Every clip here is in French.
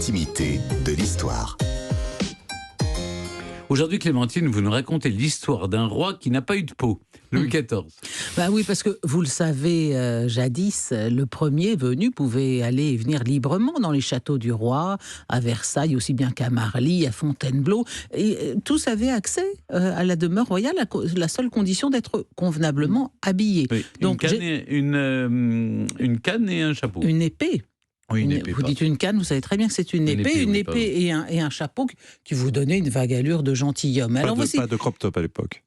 l'intimité de l'histoire. Aujourd'hui, Clémentine, vous nous racontez l'histoire d'un roi qui n'a pas eu de peau, Louis XIV. Bah oui, parce que vous le savez, jadis, le premier venu pouvait aller et venir librement dans les châteaux du roi, à Versailles, aussi bien qu'à Marly, à Fontainebleau. Et tous avaient accès à la demeure royale, à la seule condition d'être convenablement habillés. Oui, Donc, une canne et un chapeau. une épée. Oui, une épée, vous dites une canne, vous savez très bien que c'est une épée et un chapeau qui vous donnait une vague allure de gentilhomme. Pas de crop top à l'époque.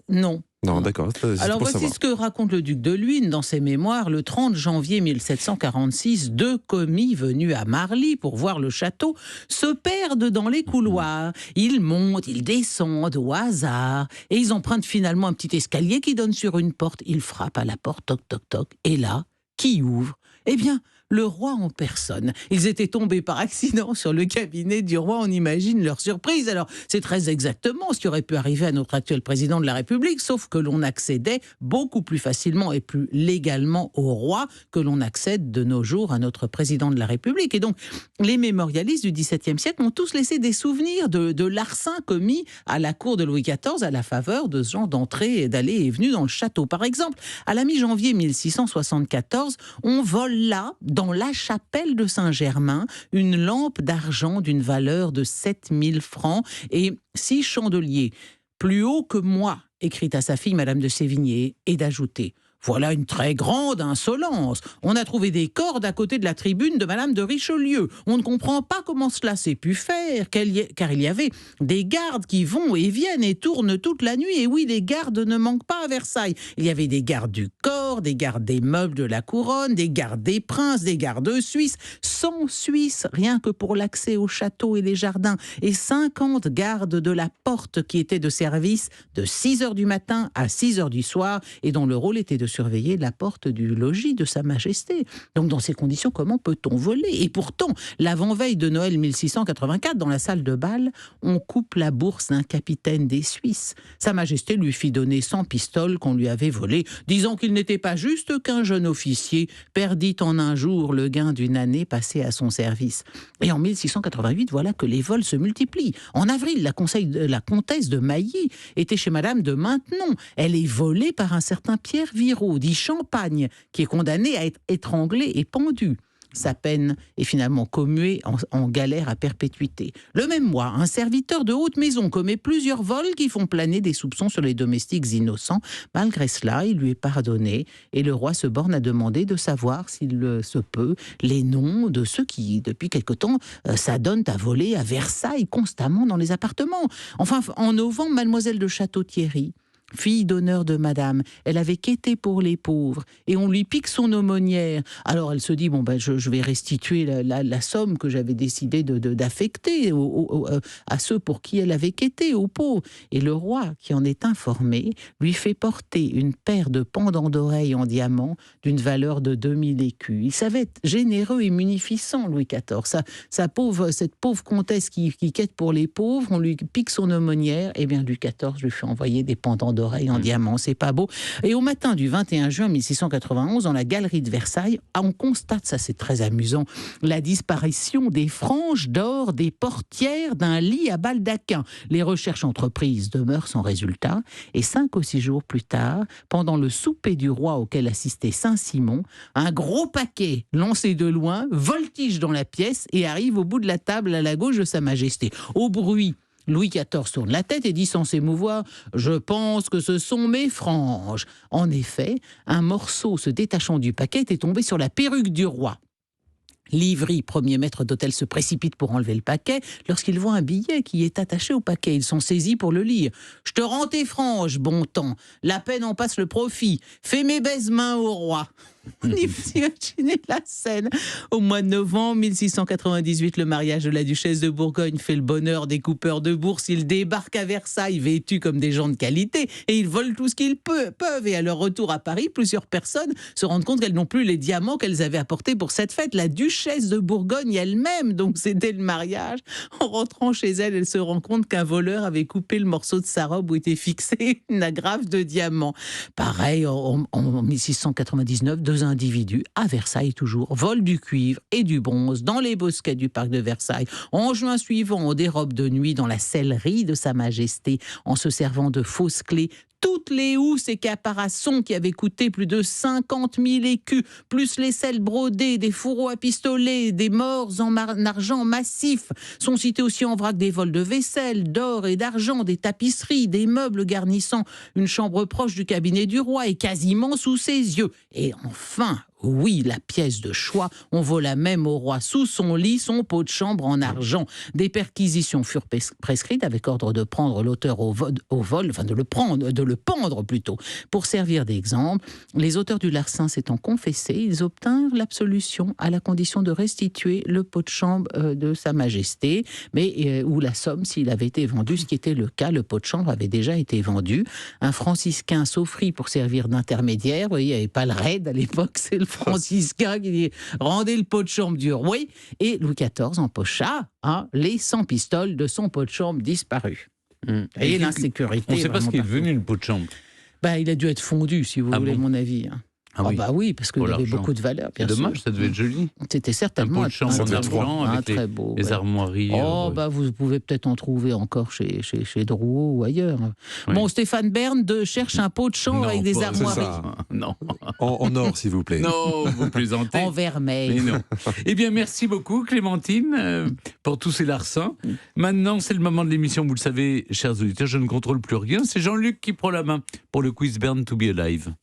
Non. Non, d'accord. Alors voici ce que raconte le duc de Luynes dans ses mémoires. Le 30 janvier 1746, 2 commis venus à Marly pour voir le château se perdent dans les couloirs. Ils montent, ils descendent au hasard et ils empruntent finalement un petit escalier qui donne sur une porte. Ils frappent à la porte, toc toc toc, et là, qui ouvre ? Eh bien, le roi en personne. Ils étaient tombés par accident sur le cabinet du roi, on imagine leur surprise. Alors, c'est très exactement ce qui aurait pu arriver à notre actuel président de la République, sauf que l'on accédait beaucoup plus facilement et plus légalement au roi que l'on accède de nos jours à notre président de la République. Et donc, les mémorialistes du XVIIe siècle ont tous laissé des souvenirs de l'arsen commis à la cour de Louis XIV à la faveur de ce genre d'entrée et d'aller et venue dans le château. Par exemple, à la mi-janvier 1674, on vole là, dans la chapelle de Saint-Germain, une lampe d'argent d'une valeur de 7000 francs et 6 chandeliers. Plus haut que moi, écrit à sa fille Madame de Sévigné, et d'ajouter: voilà une très grande insolence. On a trouvé des cordes à côté de la tribune de Madame de Richelieu. On ne comprend pas comment cela s'est pu faire, car il y avait des gardes qui vont et viennent et tournent toute la nuit. Et oui, les gardes ne manquent pas à Versailles. Il y avait des gardes du corps, des gardes des meubles de la couronne, des gardes des princes, des gardes suisses, 100 Suisses, rien que pour l'accès au château et les jardins, et 50 gardes de la porte qui étaient de service de 6h du matin à 6h du soir, et dont le rôle était de surveiller la porte du logis de Sa Majesté. Donc dans ces conditions, comment peut-on voler ? Et pourtant, l'avant-veille de Noël 1684, dans la salle de bal, on coupe la bourse d'un capitaine des Suisses. Sa Majesté lui fit donner 100 pistoles qu'on lui avait volées, disant qu'il n'était pas juste qu'un jeune officier perdit en un jour le gain d'une année passée à son service. Et en 1688, voilà que les vols se multiplient. En avril, la comtesse de Mailly était chez Madame de Maintenon. Elle est volée par un certain Pierre Viraud, dit Champagne, qui est condamné à être étranglé et pendu. Sa peine est finalement commuée en galère à perpétuité. Le même mois, un serviteur de haute maison commet plusieurs vols qui font planer des soupçons sur les domestiques innocents. Malgré cela, il lui est pardonné et le roi se borne à demander de savoir, s'il se peut, les noms de ceux qui, depuis quelque temps, s'adonnent à voler à Versailles constamment dans les appartements. Enfin, en novembre, mademoiselle de Château-Thierry, fille d'honneur de madame, elle avait quêté pour les pauvres et on lui pique son aumônière. Alors elle se dit, je vais restituer la somme que j'avais décidé d'affecter à ceux pour qui elle avait quêté, aux pauvres. Et le roi, qui en est informé, lui fait porter une paire de pendants d'oreilles en diamant d'une valeur de 2000 écus. Il savait être généreux et munificent, Louis XIV. Cette pauvre comtesse qui quête pour les pauvres, on lui pique son aumônière, et bien Louis XIV lui fait envoyer des pendants d'oreilles en diamant, c'est pas beau. Et au matin du 21 juin 1691, dans la galerie de Versailles, on constate, ça c'est très amusant, la disparition des franges d'or des portières d'un lit à baldaquin. Les recherches entreprises demeurent sans résultat, et 5 ou 6 jours plus tard, pendant le souper du roi auquel assistait Saint-Simon, un gros paquet lancé de loin voltige dans la pièce et arrive au bout de la table à la gauche de Sa Majesté. Au bruit, Louis XIV tourne la tête et dit sans s'émouvoir: « Je pense que ce sont mes franges. » En effet, un morceau se détachant du paquet était tombé sur la perruque du roi. Livry, premier maître d'hôtel, se précipite pour enlever le paquet lorsqu'il voit un billet qui est attaché au paquet. Ils sont saisis pour le lire. « Je te rends tes franges, bon temps. La peine en passe le profit. Fais mes baises-mains au roi. » On imaginez la scène. Au mois de novembre 1698, le mariage de la duchesse de Bourgogne fait le bonheur des coupeurs de bourse. Ils débarquent à Versailles vêtus comme des gens de qualité et ils volent tout ce qu'ils peuvent. Et à leur retour à Paris, plusieurs personnes se rendent compte qu'elles n'ont plus les diamants qu'elles avaient apportés pour cette fête. La duchesse de Bourgogne elle-même, donc c'était le mariage. En rentrant chez elle, elle se rend compte qu'un voleur avait coupé le morceau de sa robe où était fixée une agrafe de diamants. Pareil, en 1699, 2 individus, à Versailles toujours, volent du cuivre et du bronze dans les bosquets du parc de Versailles. En juin suivant, on dérobe de nuit dans la sellerie de Sa Majesté en se servant de fausses clés toutes les housses et caparaçons qui avaient coûté plus de 50 000 écus, plus les selles brodées, des fourreaux à pistolet, des morts en argent massif. Sont cités aussi en vrac des vols de vaisselle, d'or et d'argent, des tapisseries, des meubles garnissant une chambre proche du cabinet du roi et quasiment sous ses yeux. Et enfin, oui, la pièce de choix, on vola même au roi sous son lit son pot de chambre en argent. Des perquisitions furent prescrites avec ordre de prendre l'auteur au vol, enfin de le pendre plutôt. Pour servir d'exemple, les auteurs du larcin s'étant confessés, ils obtinrent l'absolution à la condition de restituer le pot de chambre de Sa Majesté, mais ou la somme s'il avait été vendu, ce qui était le cas. Le pot de chambre avait déjà été vendu. Un franciscain s'offrit pour servir d'intermédiaire. Vous voyez, il n'y avait pas le raid à l'époque, c'est le franciscain qui dit « Rendez le pot de chambre du roi ». Et Louis XIV empocha les 100 pistoles de son pot de chambre disparu. Et l'insécurité. On ne sait pas ce qui est devenu le pot de chambre. Il a dû être fondu, si vous voulez mon avis. Oui, parce qu'il avait beaucoup de valeur. C'est dommage, ça devait être joli. C'était certainement un pot de chambre en argent avec très beau. Les armoiries. Vous pouvez peut-être en trouver encore chez Drouot ou ailleurs. Oui. Bon, Stéphane Bern cherche un pot de chambre avec des armoiries. Non. En or, s'il vous plaît. Non, vous plaisantez. En vermeil. Mais non. Eh bien, merci beaucoup, Clémentine, pour tous ces larcins. Maintenant, c'est le moment de l'émission. Vous le savez, chers auditeurs, je ne contrôle plus rien. C'est Jean-Luc qui prend la main pour le quiz Bern to be alive.